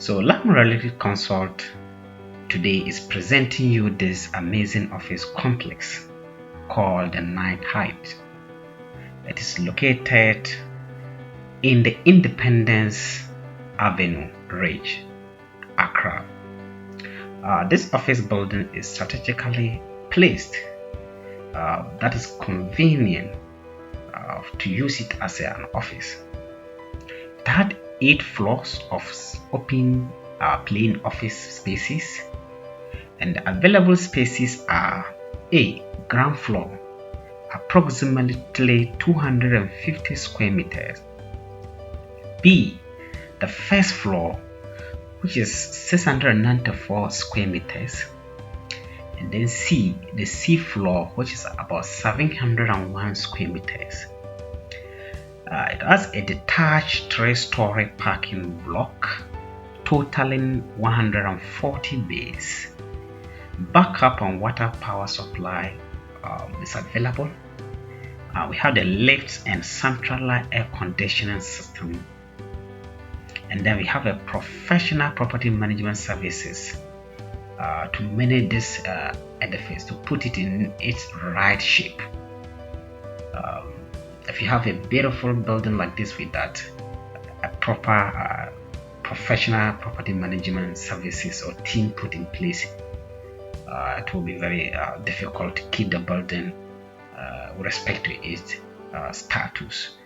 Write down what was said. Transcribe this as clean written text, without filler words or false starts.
So Latin Related Consult today is presenting you this amazing office complex called the Night Height. It is located in the Independence Avenue Ridge, Accra. This office building is strategically placed that is convenient to use it as an office. It had 8 floors of open plain office spaces, and the available spaces are: A. Ground floor, approximately 250 square meters; B. The first floor, which is 694 square meters; and then C. The C floor, which is about 701 square meters. It has a detached 3-story parking block totaling 140 bays. Backup and water power supply is available. We have the lifts and centralized air conditioning system, and then we have a professional property management services to manage this edifice, to put it in its right shape. If you have a beautiful building like this with that a proper professional property management services or team put in place, it will be very difficult to keep the building with respect to its status.